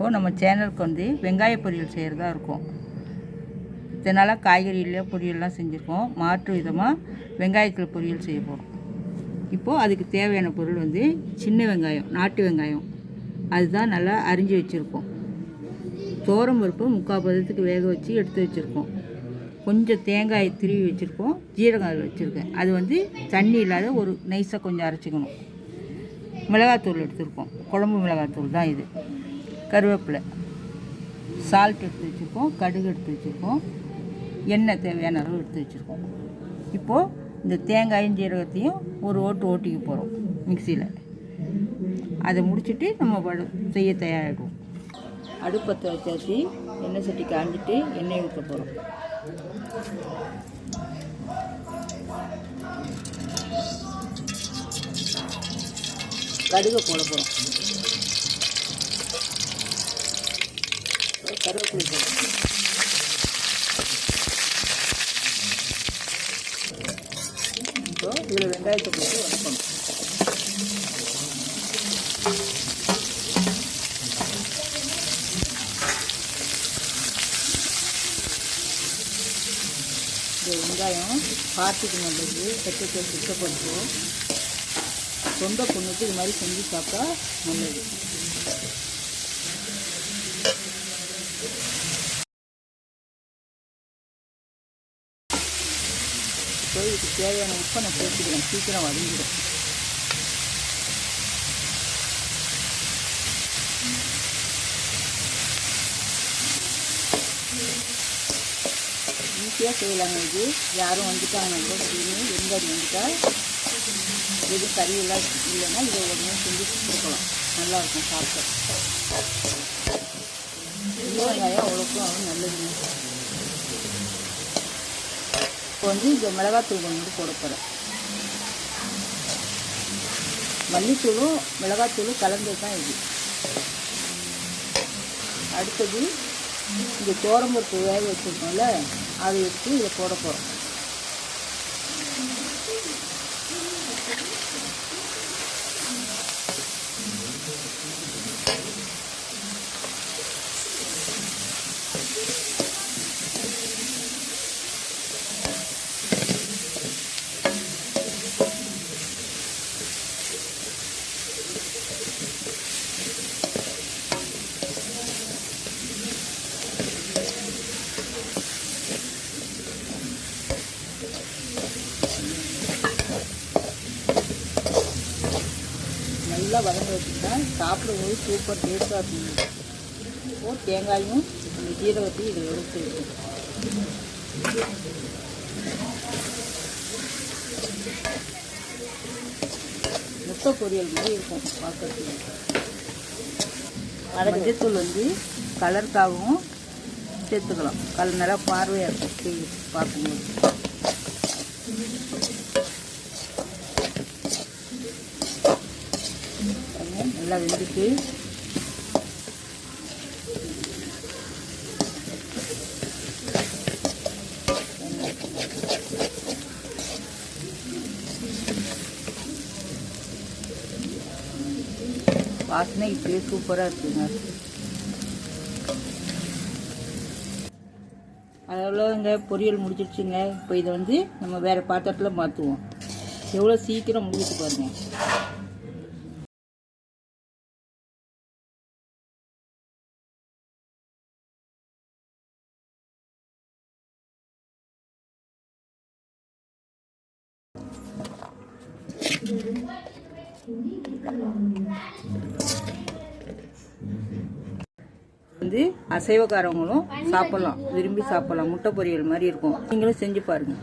இப்போது நம்ம சேனலுக்கு வந்து வெங்காய பொரியல் செய்கிறதா இருக்கும். இதனால் காய்கறியில் பொரியல்லாம் செஞ்சுருக்கோம். மாற்று விதமாக வெங்காயத்தில் பொரியல் செய்ய போகிறோம். இப்போது அதுக்கு தேவையான பொருள் வந்து சின்ன வெங்காயம், நாட்டு வெங்காயம், அதுதான் நல்லா அரிஞ்சு வச்சுருக்கோம். பருப்பு 3/4 பதத்துக்கு வேக வச்சு எடுத்து வச்சுருக்கோம். கொஞ்சம் தேங்காய் திருவி வச்சுருக்கோம். ஜீரகம் அதில் வச்சுருக்கேன். அது வந்து தண்ணி இல்லாத ஒரு நைஸாக கொஞ்சம் அரைச்சிக்கணும். மிளகாத்தூள் எடுத்துருக்கோம். குழம்பு மிளகாத்தூள் தான் இது. கருவேப்பிலை, சால்ட் எடுத்து வச்சுருக்கோம். கடுகு எடுத்து வச்சுருக்கோம். எண்ணெய் தேவையான அளவு எடுத்து வச்சுருக்கோம். இப்போது இந்த தேங்காயும் ஜீரகத்தையும் ஒரு ஓட்டிக்க போகிறோம் மிக்சியில். அதை முடிச்சுட்டு நம்ம செய்ய தயாராகிடுவோம். அடுப்பத்தை வச்சாச்சு. எண்ணெய் சட்டி காஞ்சிட்டு எண்ணெய் ஊற்ற போகிறோம். கடுகை போட போகிறோம். கருவேப்பிலை போடுறோம். இப்போ இதில் வெங்காயத்தை போட்டு வதக்கணும். இந்த வெங்காயம் பார்ட்டிக்கு நல்லது. கெட்டத்தை சுத்தப்படுத்தும். சொந்த பொண்ணுக்கு இது மாதிரி செஞ்சு சாப்பிட்டா நல்லது. இப்போ இதுக்கு தேவையான உப்பை நான் சேர்த்துக்கிறேன். சீக்கிரம் வதங்கிடும். ஈஸியாக செய்யலாங்க. இது யாரும் வந்துட்டாங்க விருந்தாடி வந்துட்டா எதுவும் கறியெல்லாம் இல்லைன்னா இதை உடனே செஞ்சு கொடுக்கலாம். நல்லாயிருக்கும் சாப்பிட்டு. வெங்காயம் அவ்வளோக்கும் நல்லதுங்க. இப்போ வந்து இந்த மிளகாத்தூள் வந்து போட போகிறேன். மல்லித்தூளும் மிளகாத்தூளும் கலந்து தான் இது. அடுத்தது இந்த பருப்பு வேக வச்சுருக்கோம்ல, அதை எடுத்து இதை போட போகிறோம். நல்லா வதங்க வச்சுட்டா சாப்பிடும்போது சூப்பர் டேஸ்ட்டாக இருக்கும். இப்போது தேங்காயும் இந்த ஜீரகத்தையும் இதை எடுத்து வைக்கணும். முட்டை பொரியல் மாதிரி இருக்கும் பார்க்கறதுக்கு. மஞ்சத்தூள் வந்து கலருக்காகவும் சேர்த்துக்கலாம். நல்லா பார்வையாக இருக்கும் பார்க்கும்போது. நல்லா வெந்துட்டு வாசனை இப்படியே சூப்பராக இருக்குங்க. அவ்வளோங்க, பொரியல் முடிச்சிடுச்சுங்க. இப்போ இதை வந்து நம்ம வேறு பாத்திரத்தில் மாற்றுவோம். எவ்வளோ சீக்கிரம் முடிச்சு பாருங்கள். வந்து அசைவக்காரவங்களும் சாப்பிட்லாம், விரும்பி சாப்பிட்லாம். முட்டை பொரியல் மாதிரி இருக்கும். நீங்களும் செஞ்சு பாருங்கள்.